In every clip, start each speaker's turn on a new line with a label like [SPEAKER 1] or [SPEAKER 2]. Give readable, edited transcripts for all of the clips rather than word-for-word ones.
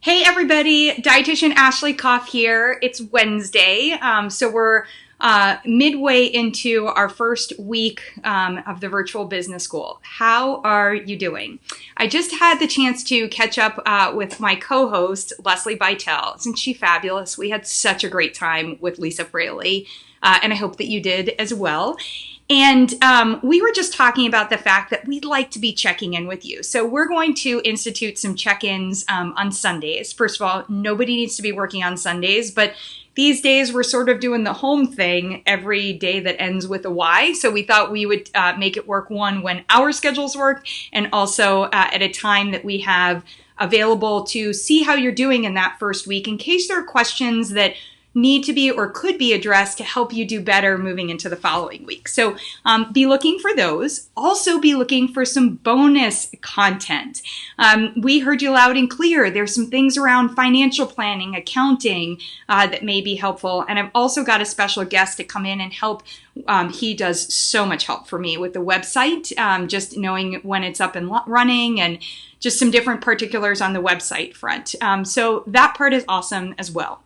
[SPEAKER 1] Hey everybody, Dietitian Ashley Koff here. It's Wednesday, so we're midway into our first week of the virtual business school. How are you doing? I just had the chance to catch up with my co-host, Leslie Bytel. Isn't she fabulous? We had such a great time with Lisa Fraley, and I hope that you did as well. And we were just talking about the fact that we'd like to be checking in with you. So we're going to institute some check-ins on Sundays. First of all, nobody needs to be working on Sundays, but these days we're sort of doing the home thing every day that ends with a Y. So we thought we would make it work, one, when our schedules work, and also at a time that we have available to see how you're doing in that first week in case there are questions that need to be or could be addressed to help you do better moving into the following week. So be looking for those. Also be looking for some bonus content. We heard you loud and clear. There's some things around financial planning, accounting that may be helpful. And I've also got a special guest to come in and help. He does so much help for me with the website, just knowing when it's up and running and just some different particulars on the website front. So that part is awesome as well.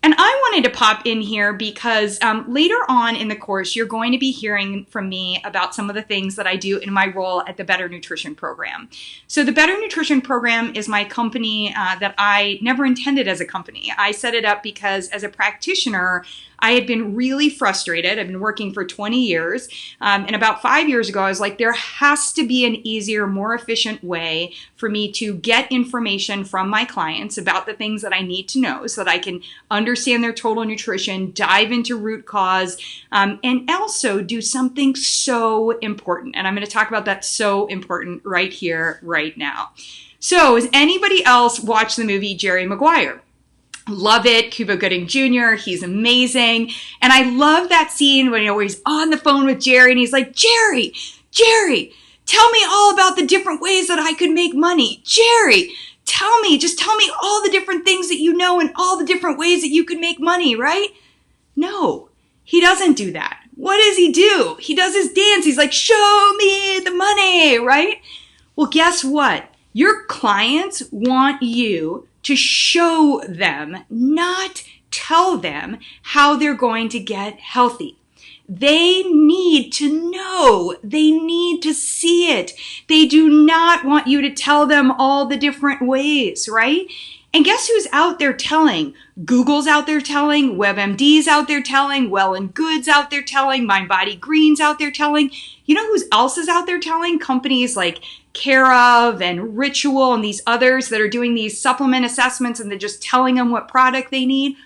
[SPEAKER 1] And I wanted to pop in here because later on in the course, you're going to be hearing from me about some of the things that I do in my role at the Better Nutrition Program. So the Better Nutrition Program is my company that I never intended as a company. I set it up because as a practitioner, I had been really frustrated. I've been working for 20 years. And about 5 years ago, I was like, there has to be an easier, more efficient way for me to get information from my clients about the things that I need to know so that I can understand their total nutrition, dive into root cause, and also do something so important. And I'm going to talk about that so important right here, right now. So has anybody else watched the movie Jerry Maguire? Love it. Cuba Gooding Jr., he's amazing. And I love that scene when he's on the phone with Jerry and he's like, Jerry, tell me all about the different ways that I could make money. Jerry, just tell me all the different things that you know and all the different ways that you could make money, right? No, he doesn't do that. What does he do? He does his dance. He's like, show me the money, right? Well, guess what? Your clients want you to show them, not tell them how they're going to get healthy. They need to know. They need to see it. They do not want you to tell them all the different ways, right? And guess who's out there telling? Google's out there telling, WebMD's out there telling, Well and Good's out there telling, Mind Body Green's out there telling. You know who else is out there telling? Companies like Care of and Ritual and these others that are doing these supplement assessments and they're just telling them what product they need.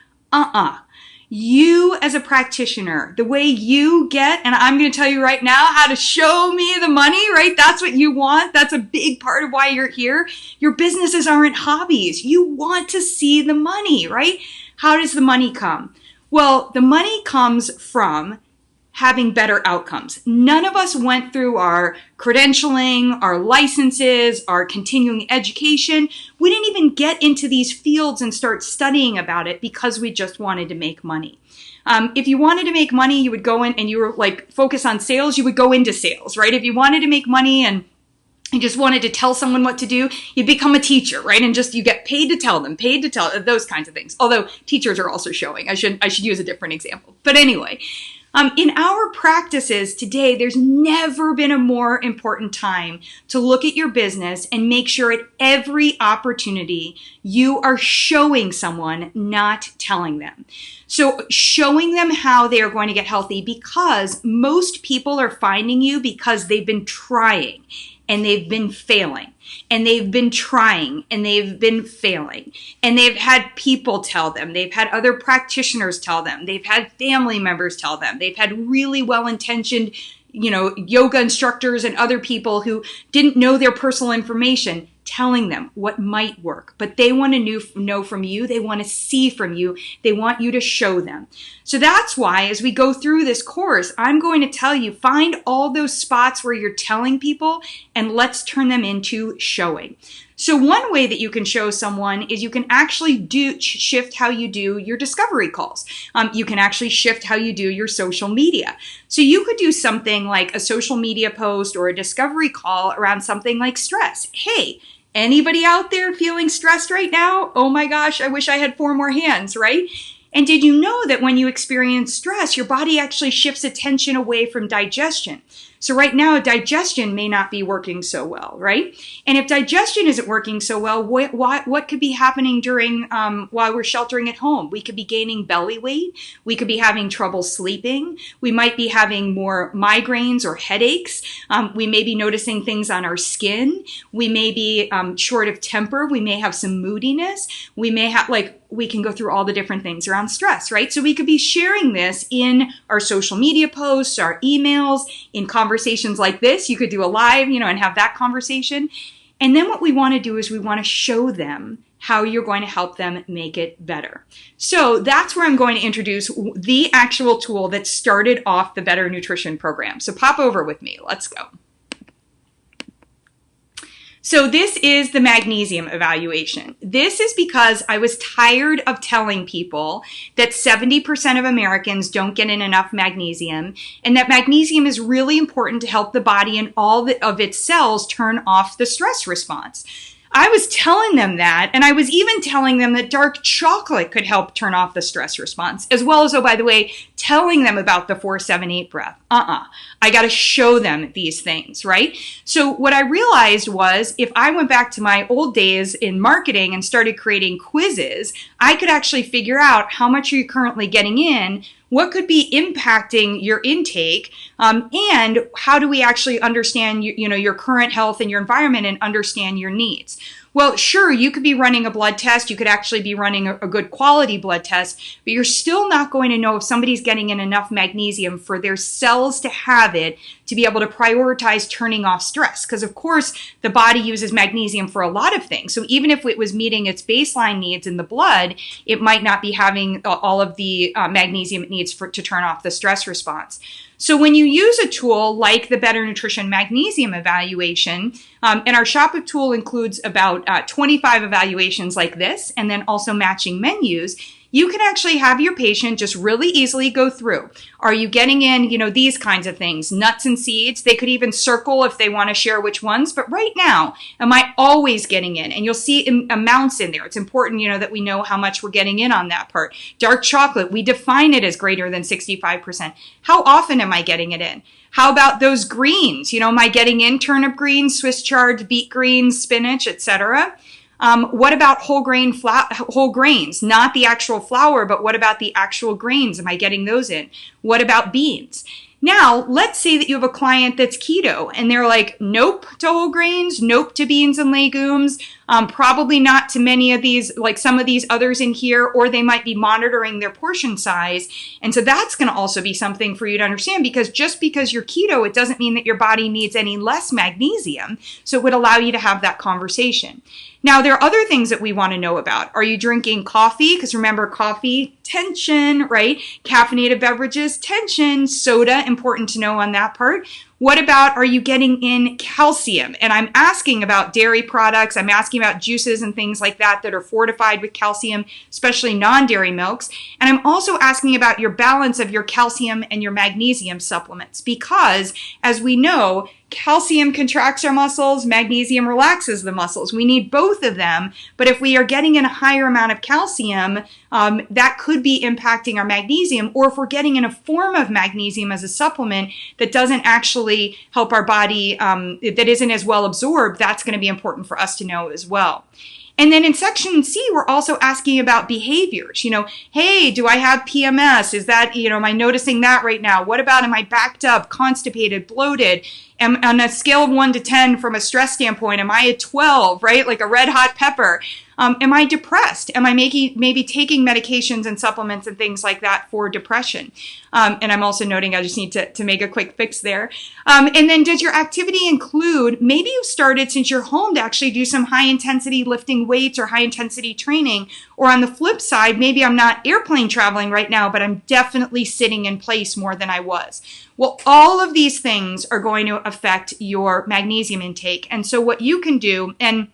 [SPEAKER 1] You as a practitioner, the way you get, and I'm going to tell you right now how to show me the money, right? That's what you want. That's a big part of why you're here. Your businesses aren't hobbies. You want to see the money, right? How does the money come? Well, the money comes from having better outcomes. None of us went through our credentialing, our licenses, our continuing education. We didn't even get into these fields and start studying about it because we just wanted to make money. If you wanted to make money, you would go in and you were like focus on sales, you would go into sales, right? If you wanted to make money and you just wanted to tell someone what to do, you'd become a teacher, right? And just you get paid to tell them, those kinds of things. Although teachers are also showing. I should use a different example. But anyway, in our practices today, there's never been a more important time to look at your business and make sure at every opportunity you are showing someone, not telling them. So showing them how they are going to get healthy, because most people are finding you because they've been trying and they've been failing, and they've been trying and they've been failing, and they've had people tell them, they've had other practitioners tell them, they've had family members tell them, they've had really well-intentioned, yoga instructors and other people who didn't know their personal information telling them what might work, but they want to know from you. They want to see from you. They want you to show them. So that's why as we go through this course, I'm going to tell you, find all those spots where you're telling people and let's turn them into showing. So one way that you can show someone is you can actually shift how you do your discovery calls. You can actually shift how you do your social media. So you could do something like a social media post or a discovery call around something like stress. Hey, Anybody out there feeling stressed right now? Oh my gosh, I wish I had 4 more hands, right? And did you know that when you experience stress, your body actually shifts attention away from digestion? So right now, digestion may not be working so well, right? And if digestion isn't working so well, what could be happening during while we're sheltering at home? We could be gaining belly weight. We could be having trouble sleeping. We might be having more migraines or headaches. We may be noticing things on our skin. We may be short of temper. We may have some moodiness. We may have we can go through all the different things around stress, right? So we could be sharing this in our social media posts, our emails, in conversations like this. You could do a live, and have that conversation. And then what we want to do is we want to show them how you're going to help them make it better. So that's where I'm going to introduce the actual tool that started off the Better Nutrition program. So pop over with me. Let's go. So this is the Magnesium Evaluation. This is because I was tired of telling people that 70% of Americans don't get in enough magnesium, and that magnesium is really important to help the body and all of its cells turn off the stress response. I was telling them that, and I was even telling them that dark chocolate could help turn off the stress response, as well as, oh, by the way, telling them about the 4-7-8 breath. I got to show them these things, right? So what I realized was if I went back to my old days in marketing and started creating quizzes, I could actually figure out how much are you currently getting in, what could be impacting your intake, and how do we actually understand your current health and your environment and understand your needs? Well, sure, you could be running a blood test. You could actually be running a good quality blood test, but you're still not going to know if somebody's getting in enough magnesium for their cells to have it to be able to prioritize turning off stress. Because, of course, the body uses magnesium for a lot of things. So even if it was meeting its baseline needs in the blood, it might not be having all of the magnesium it needs to turn off the stress response. So when you use a tool like the Better Nutrition Magnesium Evaluation, and our Shop-It tool includes about 25 evaluations like this, and then also matching menus, you can actually have your patient just really easily go through. Are you getting in, these kinds of things, nuts and seeds? They could even circle if they want to share which ones. But right now, am I always getting in? And you'll see amounts in there. It's important, that we know how much we're getting in on that part. Dark chocolate, we define it as greater than 65%. How often am I getting it in? How about those greens? Am I getting in turnip greens, Swiss chard, beet greens, spinach, etc.? What about whole grains? Not the actual flour, but what about the actual grains? Am I getting those in? What about beans? Now, let's say that you have a client that's keto and they're like, nope to whole grains, nope to beans and legumes, probably not to many of these, like some of these others in here, or they might be monitoring their portion size. And so that's going to also be something for you to understand, because just because you're keto, it doesn't mean that your body needs any less magnesium. So it would allow you to have that conversation. Now, there are other things that we want to know about. Are you drinking coffee? Because remember, coffee, tension, right? Caffeinated beverages, tension. Soda, important to know on that part. What about, are you getting in calcium? And I'm asking about dairy products. I'm asking about juices and things like that that are fortified with calcium, especially non-dairy milks. And I'm also asking about your balance of your calcium and your magnesium supplements, because as we know, calcium contracts our muscles, magnesium relaxes the muscles. We need both of them, but if we are getting in a higher amount of calcium, that could be impacting our magnesium, or if we're getting in a form of magnesium as a supplement that doesn't actually help our body, that isn't as well absorbed, that's going to be important for us to know as well. And then in section C, we're also asking about behaviors. Hey, do I have PMS? Is that, am I noticing that right now? What about, am I backed up, constipated, bloated? On a scale of 1 to 10 from a stress standpoint, am I a 12, right? Like a red hot pepper. Am I depressed? Am I maybe taking medications and supplements and things like that for depression? And I'm also noting I just need to make a quick fix there. And then does your activity include, maybe you've started since you're home to actually do some high intensity lifting weights or high intensity training. Or on the flip side, maybe I'm not airplane traveling right now, but I'm definitely sitting in place more than I was. Well, all of these things are going to affect your magnesium intake. And so what you can do, and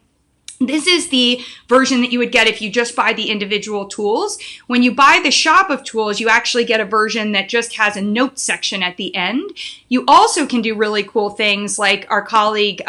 [SPEAKER 1] this is the version that you would get if you just buy the individual tools. When you buy the shop of tools, you actually get a version that just has a note section at the end. You also can do really cool things like our colleague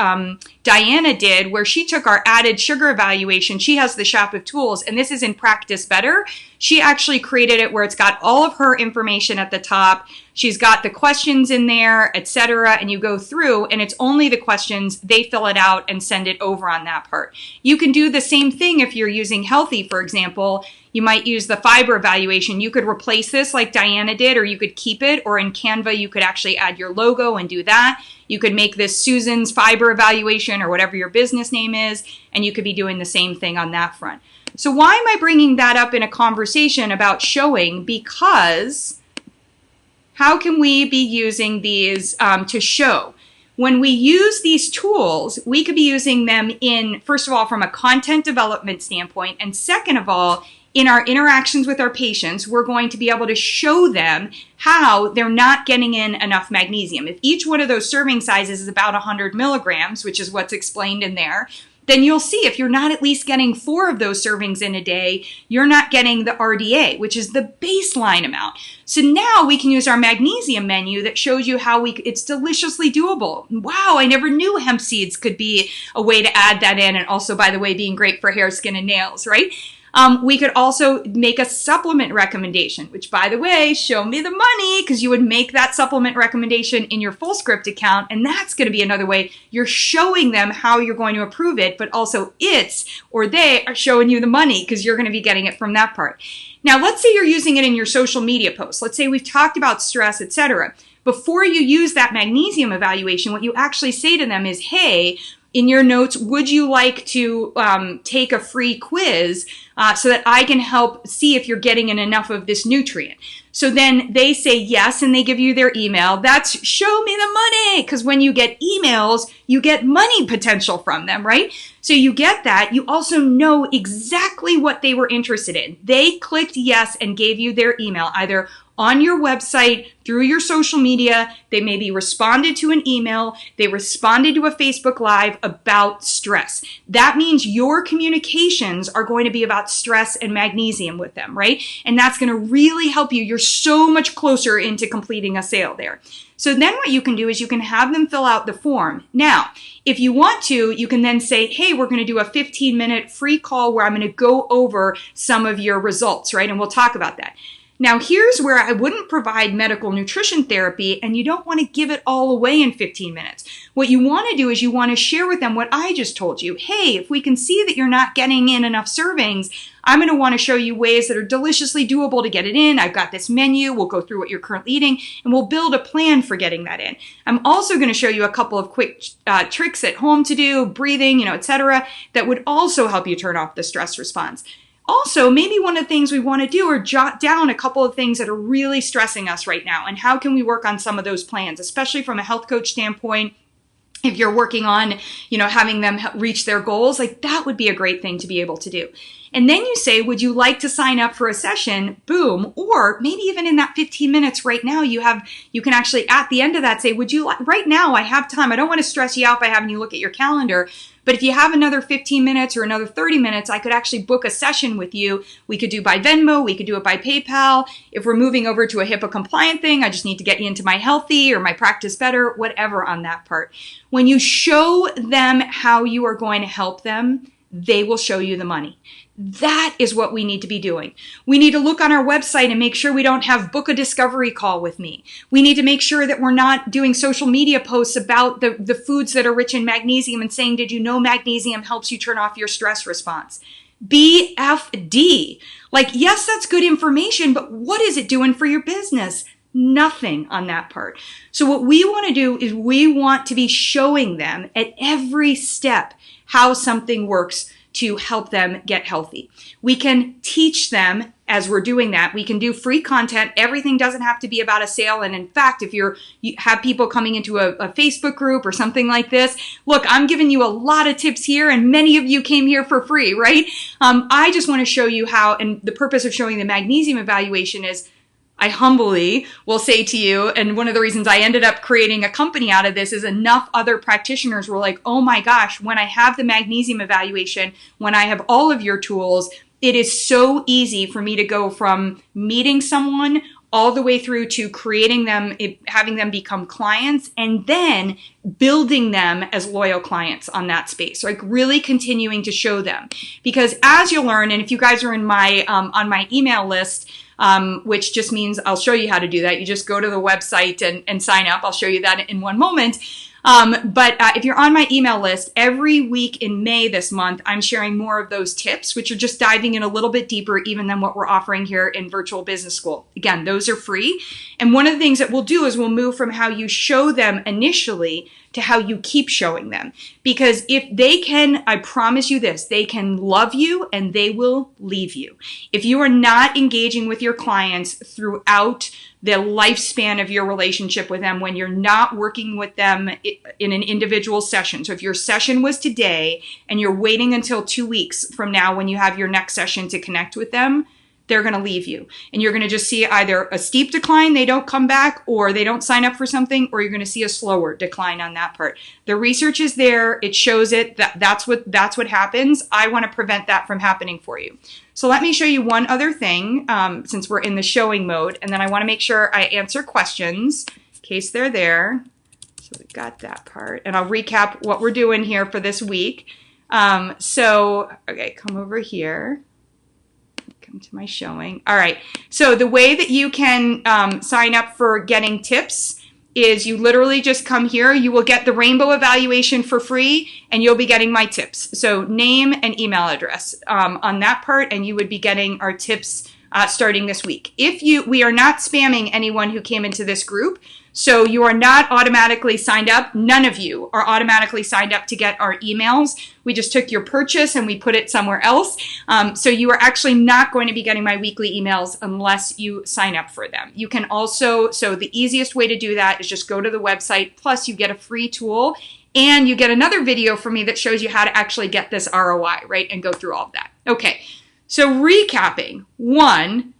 [SPEAKER 1] Diana did, where she took our added sugar evaluation. She has the shop of tools, and this is in Practice Better. She actually created it where it's got all of her information at the top. She's got the questions in there, etc. And you go through, and it's only the questions. They fill it out and send it over on that part. You can do the same thing if you're using Healthy, for example. You might use the fiber evaluation. You could replace this like Diana did, or you could keep it, or in Canva, you could actually add your logo and do that. You could make this Susan's fiber evaluation or whatever your business name is, and you could be doing the same thing on that front. So why am I bringing that up in a conversation about showing? Because how can we be using these to show? When we use these tools, we could be using them in, first of all, from a content development standpoint, and second of all, in our interactions with our patients, we're going to be able to show them how they're not getting in enough magnesium. If each one of those serving sizes is about 100 milligrams, which is what's explained in there, then you'll see if you're not at least getting 4 of those servings in a day, you're not getting the RDA, which is the baseline amount. So now we can use our magnesium menu that shows you how it's deliciously doable. Wow, I never knew hemp seeds could be a way to add that in. And also, by the way, being great for hair, skin, and nails, right? We could also make a supplement recommendation, which, by the way, show me the money, because you would make that supplement recommendation in your FullScript account, and that's going to be another way you're showing them how you're going to approve it, but also they are showing you the money because you're going to be getting it from that part. Now, let's say you're using it in your social media posts. Let's say we've talked about stress, etc. Before you use that magnesium evaluation, what you actually say to them is, hey, in your notes, would you like to take a free quiz so that I can help see if you're getting in enough of this nutrient? So then they say yes, and they give you their email. That's show me the money, because when you get emails, you get money potential from them, right? So you get that. You also know exactly what they were interested in. They clicked yes and gave you their email, either on your website, through your social media. They maybe responded to an email. They responded to a Facebook Live about stress. That means your communications are going to be about stress and magnesium with them, right? And that's going to really help you. You're so much closer into completing a sale there. So then what you can do is you can have them fill out the form. Now, if you want to, you can then say, hey, we're going to do a 15-minute free call where I'm going to go over some of your results, right? And we'll talk about that. Now, here's where I wouldn't provide medical nutrition therapy, and you don't want to give it all away in 15 minutes. What you want to do is you want to share with them what I just told you. Hey, if we can see that you're not getting in enough servings, I'm going to want to show you ways that are deliciously doable to get it in. I've got this menu. We'll go through what you're currently eating, and we'll build a plan for getting that in. I'm also going to show you a couple of quick tricks at home to do, breathing, etc., that would also help you turn off the stress response. Also, maybe one of the things we want to do are jot down a couple of things that are really stressing us right now, and how can we work on some of those plans, especially from a health coach standpoint. If you're working on, having them reach their goals, like that would be a great thing to be able to do. And then you say, would you like to sign up for a session? Boom. Or maybe even in that 15 minutes right now, you can actually at the end of that say, would you like, right now I have time. I don't want to stress you out by having you look at your calendar. But if you have another 15 minutes or another 30 minutes, I could actually book a session with you. We could do by Venmo. We could do it by PayPal. If we're moving over to a HIPAA compliant thing, I just need to get you into my Healthy or my Practice Better, whatever on that part. When you show them how you are going to help them, they will show you the money. That is what we need to be doing. We need to look on our website and make sure we don't have book a discovery call with me. We need to make sure that we're not doing social media posts about the foods that are rich in magnesium and saying, did you know magnesium helps you turn off your stress response? BFD. Like, yes, that's good information, but what is it doing for your business? Nothing on that part. So what we want to do is we want to be showing them at every step how something works to help them get healthy. We can teach them as we're doing that. We can do free content. Everything doesn't have to be about a sale. And in fact, if you have people coming into a Facebook group or something like this, look, I'm giving you a lot of tips here, and many of you came here for free, right? I just want to show you how, and the purpose of showing the magnesium evaluation is I humbly will say to you, and one of the reasons I ended up creating a company out of this is enough other practitioners were like, oh my gosh, when I have the magnesium evaluation, when I have all of your tools, it is so easy for me to go from meeting someone all the way through to creating them, having them become clients, and then building them as loyal clients on that space. Like really continuing to show them. Because as you'll learn, and if you guys are in my on my email list, which just means I'll show you how to do that. You just go to the website and sign up. I'll show you that in one moment. But if you're on my email list, every week in May this month, I'm sharing more of those tips, which are just diving in a little bit deeper even than what we're offering here in Virtual Business School. Again, those are free. And one of the things that we'll do is we'll move from how you show them initially to how you keep showing them. Because if they can, I promise you this, they can love you and they will leave you. If you are not engaging with your clients throughout the lifespan of your relationship with them, when you're not working with them in an individual session. So if your session was today and you're waiting until 2 weeks from now when you have your next session to connect with them, they're going to leave you. And you're going to just see either a steep decline, they don't come back, or they don't sign up for something, or you're going to see a slower decline on that part. The research is there. It shows it. That's what happens. I want to prevent that from happening for you. So let me show you one other thing, since we're in the showing mode, and then I want to make sure I answer questions in case they're there. So we got that part, and I'll recap what we're doing here for this week. Okay, come over here. Come to my showing. All right. So the way that you can sign up for getting tips is you literally just come here. You will get the rainbow evaluation for free, and you'll be getting my tips. So name and email address on that part, and you would be getting our tips starting this week. We are not spamming anyone who came into this group. So you are not automatically signed up. None of you are automatically signed up to get our emails. We just took your purchase and we put it somewhere else. So you are actually not going to be getting my weekly emails unless you sign up for them. You can also, so the easiest way to do that is just go to the website. Plus you get a free tool and you get another video from me that shows you how to actually get this ROI, right? And go through all of that. Okay. So recapping, one,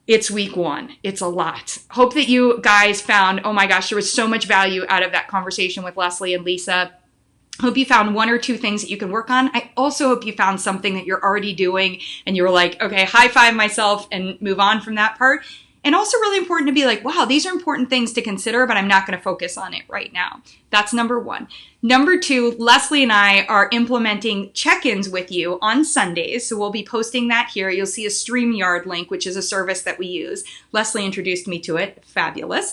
[SPEAKER 1] it's week one. It's a lot. Hope that you guys found, oh my gosh, there was so much value out of that conversation with Leslie and Lisa. Hope you found one or two things that you can work on. I also hope you found something that you're already doing and you were like, okay, high five myself and move on from that part. And also really important to be like, wow, these are important things to consider, but I'm not going to focus on it right now. That's number one. Number two, Leslie and I are implementing check-ins with you on Sundays. So we'll be posting that here. You'll see a StreamYard link, which is a service that we use. Leslie introduced me to it. Fabulous.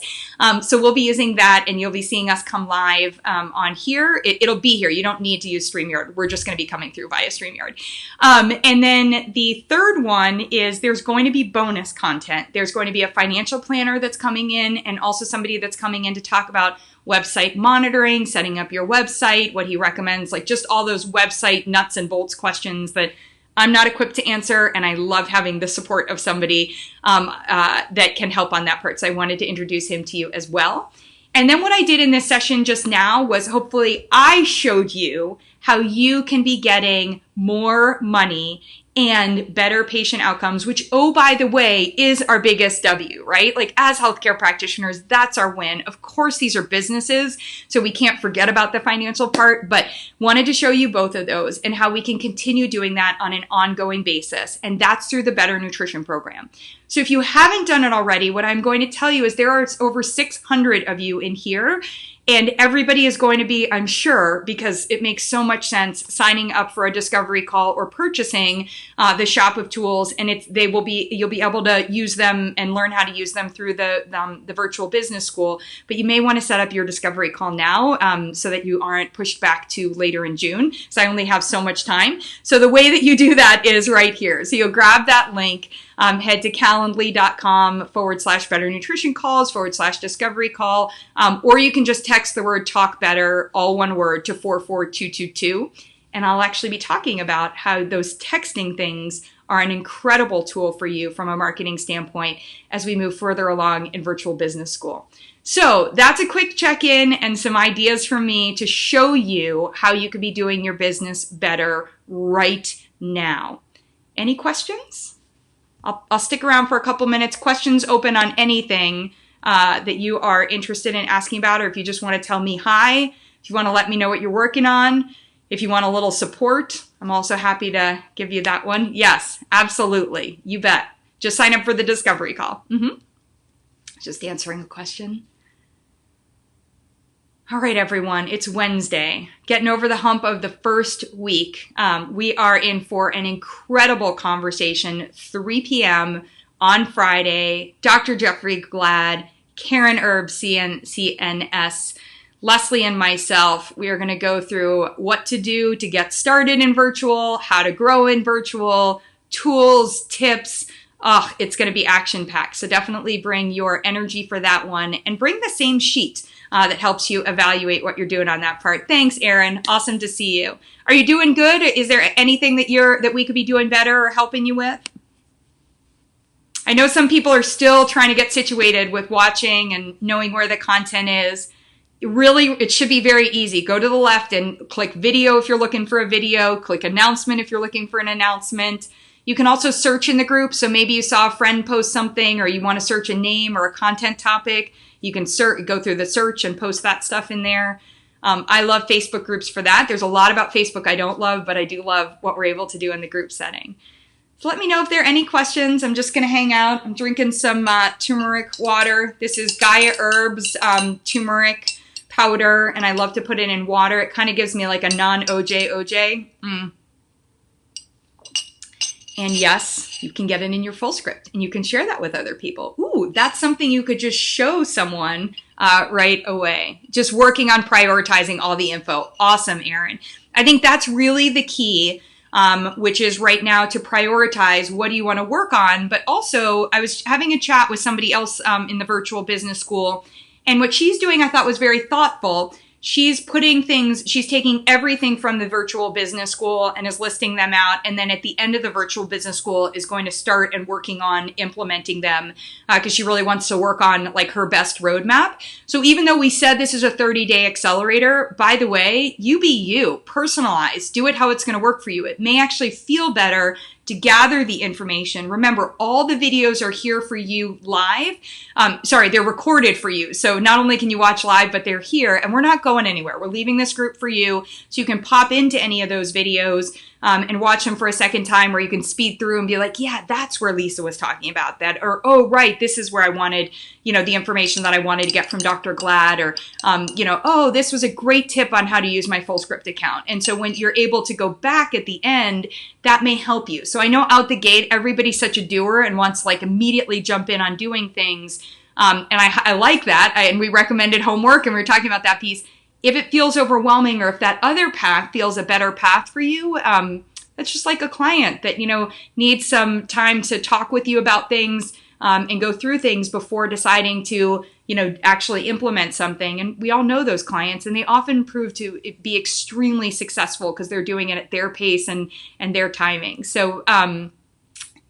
[SPEAKER 1] So we'll be using that and you'll be seeing us come live on here. It'll be here. You don't need to use StreamYard. We're just going to be coming through via StreamYard. And then the third one is there's going to be bonus content. There's going to be a financial planner that's coming in and also somebody that's coming in to talk about website monitoring, setting up your website, what he recommends, like just all those website nuts and bolts questions that I'm not equipped to answer. And I love having the support of somebody that can help on that part. So I wanted to introduce him to you as well. And then what I did in this session just now was hopefully I showed you how you can be getting more money and better patient outcomes, which, oh, by the way, is our biggest W, right? Like as healthcare practitioners, that's our win. Of course, these are businesses, so we can't forget about the financial part, but wanted to show you both of those and how we can continue doing that on an ongoing basis. And that's through the Better Nutrition Program. So if you haven't done it already, what I'm going to tell you is there are over 600 of you in here. And everybody is going to be, I'm sure, because it makes so much sense, signing up for a discovery call or purchasing the shop of tools, and you'll be able to use them and learn how to use them through the virtual business school. But you may want to set up your discovery call now so that you aren't pushed back to later in June. So I only have so much time. So the way that you do that is right here. So you'll grab that link. Head to calendly.com/better nutrition calls /discovery call. Or you can just text the word talk better, all one word, to 44222. And I'll actually be talking about how those texting things are an incredible tool for you from a marketing standpoint as we move further along in virtual business school. So that's a quick check-in and some ideas from me to show you how you could be doing your business better right now. Any questions? I'll stick around for a couple minutes. Questions open on anything that you are interested in asking about, or if you just want to tell me hi, if you want to let me know what you're working on, if you want a little support, I'm also happy to give you that one. Yes, absolutely. You bet. Just sign up for the discovery call. Just answering a question. All right, everyone, it's Wednesday. Getting over the hump of the first week. We are in for an incredible conversation, 3 p.m. on Friday. Dr. Jeffrey Glad, Karen Erb, CNS, Leslie and myself, we are going to go through what to do to get started in virtual, how to grow in virtual, tools, tips. It's going to be action-packed. So definitely bring your energy for that one and bring the same sheet that helps you evaluate what you're doing on that part. Thanks, Erin. Awesome to see you. Are you doing good? Is there anything that we could be doing better or helping you with? I know some people are still trying to get situated with watching and knowing where the content is. It should be very easy. Go to the left and click video if you're looking for a video, click announcement if you're looking for an announcement. You can also search in the group. So maybe you saw a friend post something or you want to search a name or a content topic. You can go through the search and post that stuff in there. I love Facebook groups for that. There's a lot about Facebook I don't love, but I do love what we're able to do in the group setting. So let me know if there are any questions. I'm just going to hang out. I'm drinking some turmeric water. This is Gaia Herbs turmeric powder, and I love to put it in water. It kind of gives me like a non-OJ. And yes, you can get it in your full script, and you can share that with other people. Ooh, that's something you could just show someone right away. Just working on prioritizing all the info. Awesome, Erin. I think that's really the key, which is right now to prioritize what do you want to work on. But also, I was having a chat with somebody else in the virtual business school, and what she's doing I thought was very thoughtful. She's taking everything from the virtual business school and is listing them out. And then at the end of the virtual business school is going to start and working on implementing them because she really wants to work on like her best roadmap. So even though we said this is a 30-day accelerator, by the way, you be you, personalize, do it how it's going to work for you. It may actually feel better to gather the information. Remember, all the videos are here for you live. They're recorded for you. So not only can you watch live, but they're here and we're not going anywhere. We're leaving this group for you so you can pop into any of those videos and watch them for a second time, where you can speed through and be like, yeah, that's where Lisa was talking about that. Or, oh, right, this is where I wanted, the information that I wanted to get from Dr. Glad. Or, oh, this was a great tip on how to use my full script account. And so when you're able to go back at the end, that may help you. So I know out the gate, everybody's such a doer and wants like immediately jump in on doing things. And I like that. And we recommended homework and we were talking about that piece. If it feels overwhelming or if that other path feels a better path for you, that's just like a client that, needs some time to talk with you about things and go through things before deciding to, actually implement something. And we all know those clients, and they often prove to be extremely successful because they're doing it at their pace and their timing. So,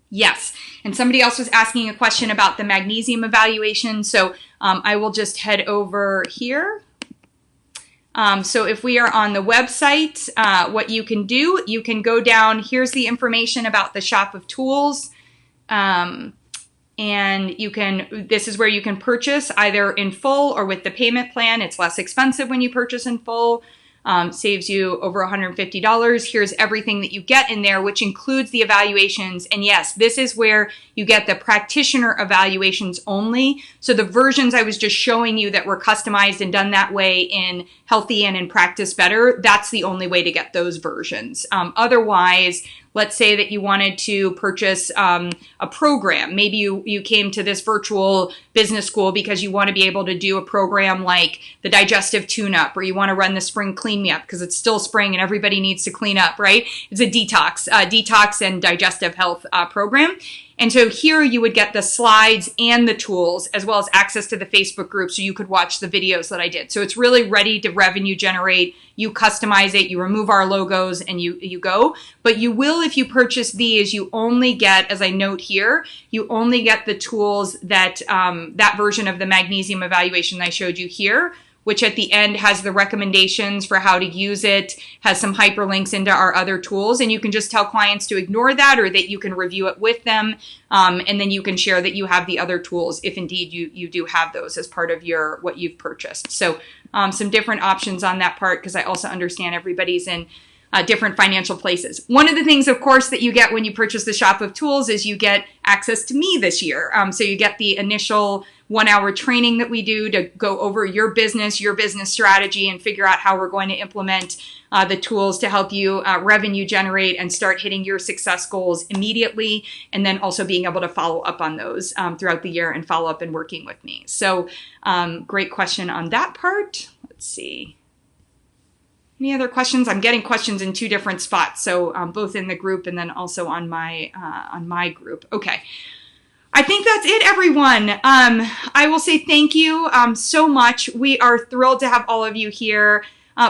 [SPEAKER 1] yes. And somebody else was asking a question about the magnesium evaluation. So I will just head over here. So if we are on the website, what you can do, you can go down, here's the information about the shop of tools. And this is where you can purchase either in full or with the payment plan. It's less expensive when you purchase in full. Saves you over $150. Here's everything that you get in there, which includes the evaluations. And yes, this is where you get the practitioner evaluations only. So the versions I was just showing you that were customized and done that way in Healthy and in Practice Better, that's the only way to get those versions. Otherwise, let's say that you wanted to purchase a program. Maybe you came to this virtual business school because you want to be able to do a program like the digestive tune-up, or you want to run the spring clean me up because it's still spring and everybody needs to clean up, right? It's a detox and digestive health program. And so here you would get the slides and the tools, as well as access to the Facebook group so you could watch the videos that I did. So it's really ready to revenue generate. You customize it, you remove our logos, and you go. But you will, if you purchase these, you only get, as I note here, you only get the tools that, that version of the magnesium evaluation I showed you here, which at the end has the recommendations for how to use it, has some hyperlinks into our other tools. And you can just tell clients to ignore that, or that you can review it with them. And then you can share that you have the other tools if indeed you do have those as part of what you've purchased. So some different options on that part, because I also understand everybody's in different financial places. One of the things, of course, that you get when you purchase the shop of tools is you get access to me this year. So you get the initial 1-hour training that we do to go over your business strategy, and figure out how we're going to implement the tools to help you revenue generate and start hitting your success goals immediately. And then also being able to follow up on those throughout the year and follow up and working with me. So great question on that part. Let's see. Any other questions? I'm getting questions in 2 different spots. So both in the group and then also on my group. Okay. I think that's it, everyone. I will say thank you so much. We are thrilled to have all of you here.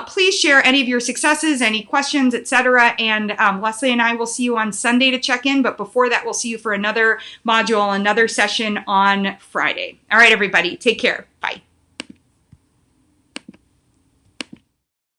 [SPEAKER 1] Please share any of your successes, any questions, etc. And Leslie and I will see you on Sunday to check in. But before that, we'll see you for another module, another session on Friday. All right, everybody. Take care. Bye.